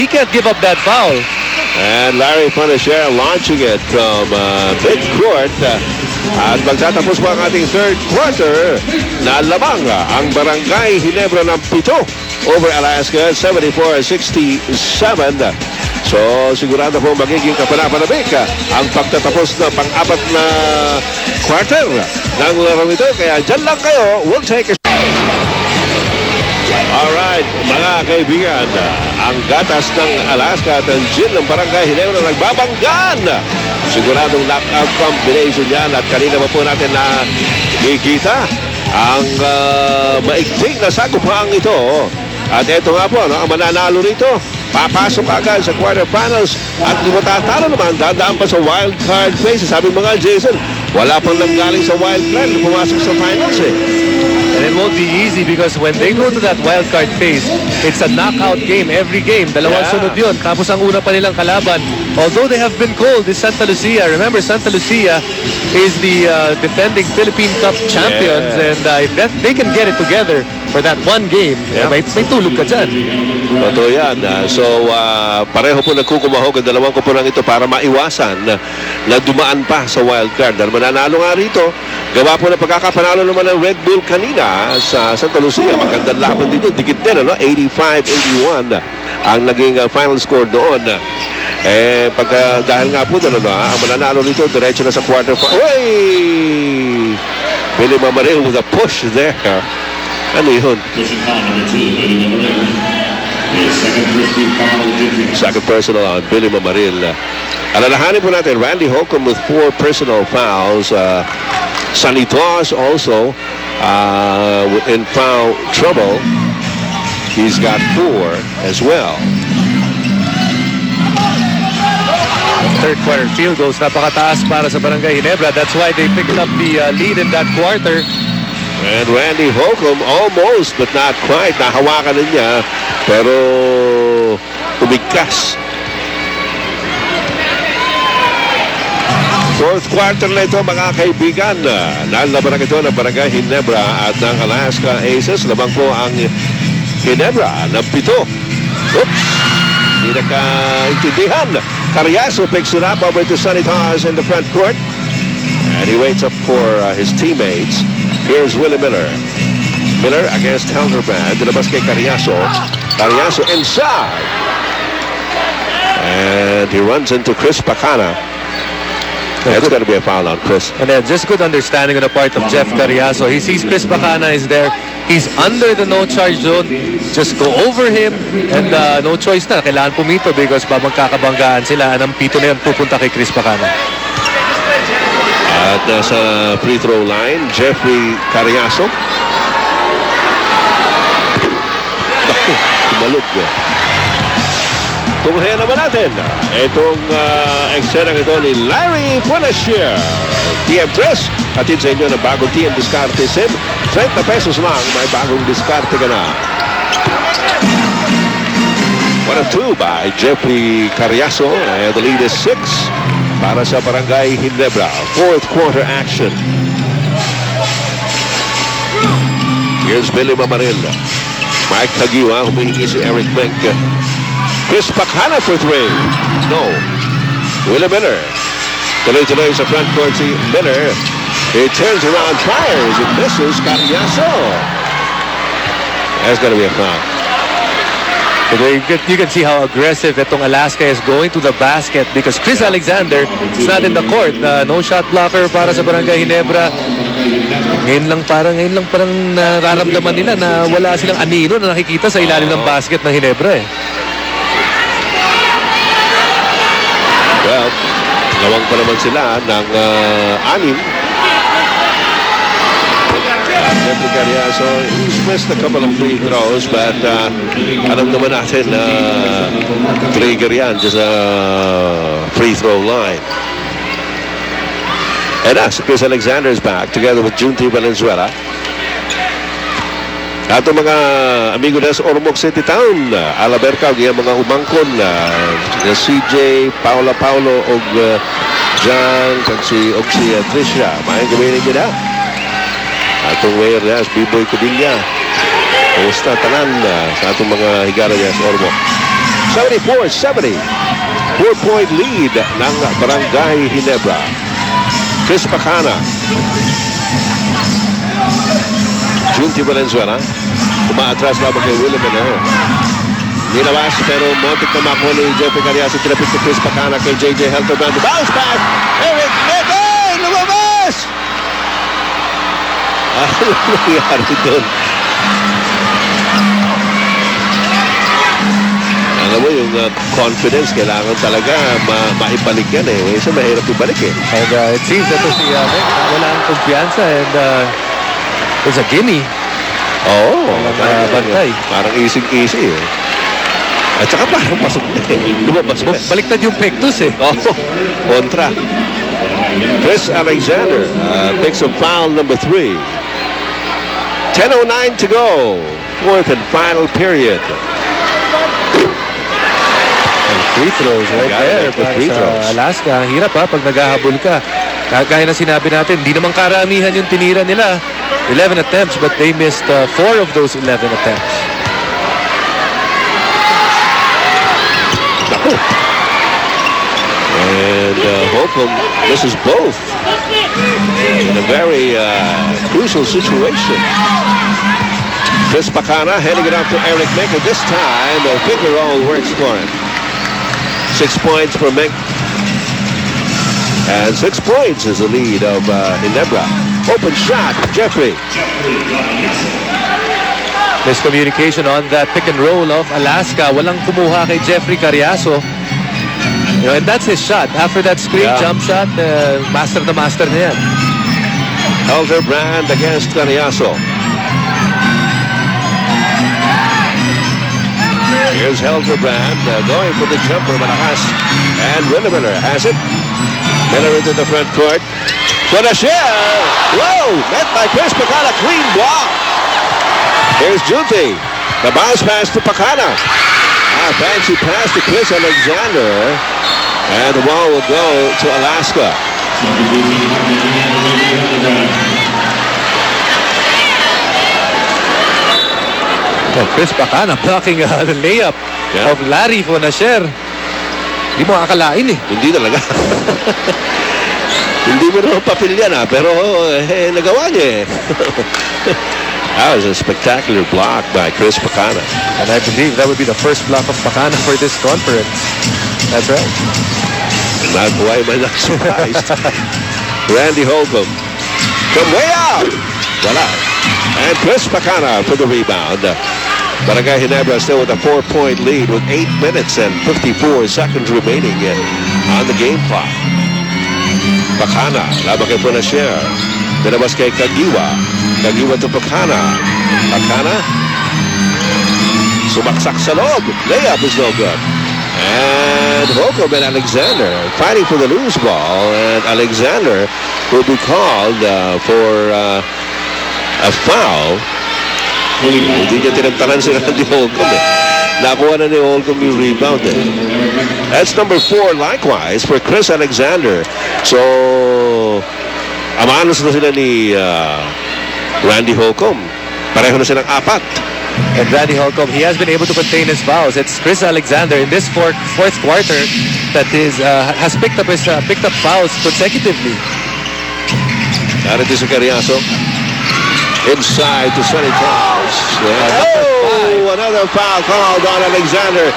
He can't give up that foul. And Larry Punisher launching it from mid-court. At magtatapos po ang ating third quarter na lamang ang Barangay Ginebra ng 7 over Alaska, 74-67. So, sigurado po magiging kapanapanabik ang pagtatapos na pang-apat na quarter ng larong ito. Kaya dyan lang kayo. We'll take a... Alright, mga kaibigan, ang gatas ng Alaska at ang gin ng Barangay Ginebra nagbabanggan. Siguradong knockout combination yan at kanina pa po natin na nakikita ang maigting na sagupaang ito. At ito nga po, ang mananalo rito, papasok agad sa quarterfinals at di matatalo naman, dadaan pa sa wild card phase. Sabi mga Jason, wala pang nanggaling sa wild card na pumasok sa finals eh. And it won't be easy because when they go to that wild card phase, it's a knockout game every game. Dalawang sunod yun. Tapos ang una pa nilang kalaban, although they have been cold, is Santa Lucia. Remember, Santa Lucia is the defending Philippine Cup champions. And if they can get it together for that one game, may tulog ka dyan. Totoo yan. Pareho po nagkukumahog ang dalawang koponan ito para maiwasan na dumaan pa sa wild card. Dahil mananalo nga rito, gawa po na pagkakapanalo naman ng Red Bull kanina sa Santa Lucia. Magandang laban dito. Dikit din, 85-81 ang naging final score doon. Dahil nga po doon, ang mananalo rito, diretso na sa quarter. Uy! Billy Mamaril with a push there. Ano yun? Second personal on Billy Mamaril. Alalahanin po natin, Randy Holcomb with 4 personal fouls. Sanitos also in foul trouble. He's got 4 as well. Third quarter field goals, napakataas para sa Barangay Ginebra. That's why they picked up the lead in that quarter. And Randy Holcomb almost but not quite. Nahawakan na niya pero umigkas. Fourth quarter na ito mga kaibigan. Nalaban ito ng Barangay Ginebra at ng Alaska Aces. Labang po ang Ginebra ng 7. Oops! Hindi nakaintindihan. Carriazo picks it up over to Sanitas in the front court. And he waits up for his teammates. Here's Willie Miller. Miller against Helderbrand. Dinabas kay Carriazo. Carriazo inside. And he runs into Chris Pacana. That's going to be a foul on Chris. And just good understanding on the part of Jeff Carriazo. He sees Chris Bacana is there. He's under the no-charge zone. Just go over him. And no choice na. Kailangan pumito because babangkakabanggaan sila. Ang pito na yan pupunta kay Chris Bacana. At nasa free throw line, Jeffrey Carriazo. Tumalog niya. Tunghayan naman natin itong eksenang ito ni Larry Punisher. TM3, atid sa inyo ng bagong TM Discarte SIM. 30 pesos lang, may bagong diskarte ka na. 1 of 2 by Jeffrey Carriazo. And the lead is 6 para sa Barangay Ginebra. Fourth quarter action. Here's Billy Mamaril. Mike Tagiwa, humihingi si Eric Menk. Chris Pacana for 3. No. Willie Miller. Tuloy-tuloy sa front court si Miller. He turns around, fires, and misses Carriazo. That's going to be a foul. You can see how aggressive itong Alaska is going to the basket because Chris Alexander is not in the court. No shot blocker para sa Barangay Ginebra. Ngayon lang parang nararamdaman nila na wala silang anino na nakikita sa ilalim ng basket ng Ginebra eh. Well, lawang pa naman sila ng 6. Jeffrey Carriazo, he's missed a couple of free throws, but alam naman natin na trigger yan just a free throw line. And Chris Alexander is back together with Junti Valenzuela. At ang mga amigo na sa Ormoc City Town, Alaberca, yung mga umangkon na CJ, Paolo, og John, kag si Tricia, maayong gawin nyo na. Atong mayor na, B-Boy Codilla. Kumusta tanan sa atong mga higala niya sa Ormoc? 74-70. 4-point lead ng Barangay Ginebra. Chris Pacana. Junti Valenzuela. Umaatras lamang kay William Menero. Nilawas pero montik na makuha ni Jeffrey Cariaso. Tinapit si Chris Pacana kay JJ Helterbrand. Bounce pass! Eric Negay! Lumabas! Ano nangyari doon? Alam mo, yung confidence, kailangan talaga maibalik yan eh. Minsan mahirap ibalik eh. And it seems that si Nick wala ang kumpiyansa and there's a gimme. Oo. bantay. Parang easy eh. At saka parang pasok na eh. Lumabas pa. Baliktad yung pectus eh. Oo. Kontra. Chris Alexander picks up foul number 3. 10:09 to go. Fourth and final period. Free throws right there. The free throws. Alaska, hirap ha pag naghahabol ka. Kagaya na sinabi natin, hindi naman karamihan yung tinira nila. 11 attempts, but they missed 4 of those 11 attempts. And Holcomb misses both in a very crucial situation. Chris Pacana heading it up to Eric Mink. This time, the finger roll works for him. 6 points for Mink. And 6 points is the lead of Ginebra. Open shot, Jeffrey. Miscommunication on that pick and roll of Alaska. Walang kumuha kay Jeffrey Cariaso. You know, and that's his shot. After that screen jump shot, master na master na yan. Helterbrand against Cariaso. Here's Helterbrand going for the jumper, malakas. And Miller has it. Miller into the front court. For the shell. Whoa! Met by Chris Pacana. Clean block. Here's Junti. The bounce pass to Pacana. Fancy pass to Chris Alexander. And the ball will go to Alaska. Oh, Chris Pacana blocking the layup of Larry Fonasher. Hindi mo akalain eh. Hindi talaga. Hindi mo naman papil yan pero nagawa niya eh. That was a spectacular block by Chris Pacana. And I believe that would be the first block of Pacana for this conference. That's right. Not why am I not surprised? Randy Holcomb from way out. Voila. And Chris Pacana for the rebound. Barangay Ginebra still with a 4-point lead with 8 minutes and 54 seconds remaining on the game clock. Pacana, laban kay Fonasher. Binabas kay Kagiwa. Kagiwa to Pacana. Pacana. Sumaksak sa loob. Layup is no good. And Holcomb and Alexander fighting for the loose ball. And Alexander will be called for a foul. Hindi niya tinagtanan si Randy Holcomb eh. Nakuha na ni Holcomb yung rebound eh. That's number 4 likewise for Chris Alexander. So, amanos na sila ni Randy Holcomb. Pareho na silang 4. And Randy Holcomb, he has been able to contain his fouls. It's Chris Alexander in this fourth quarter that has picked up fouls consecutively. Narito si Cariaso. Inside to Sonny Charles. Oh, another foul called on Alexander.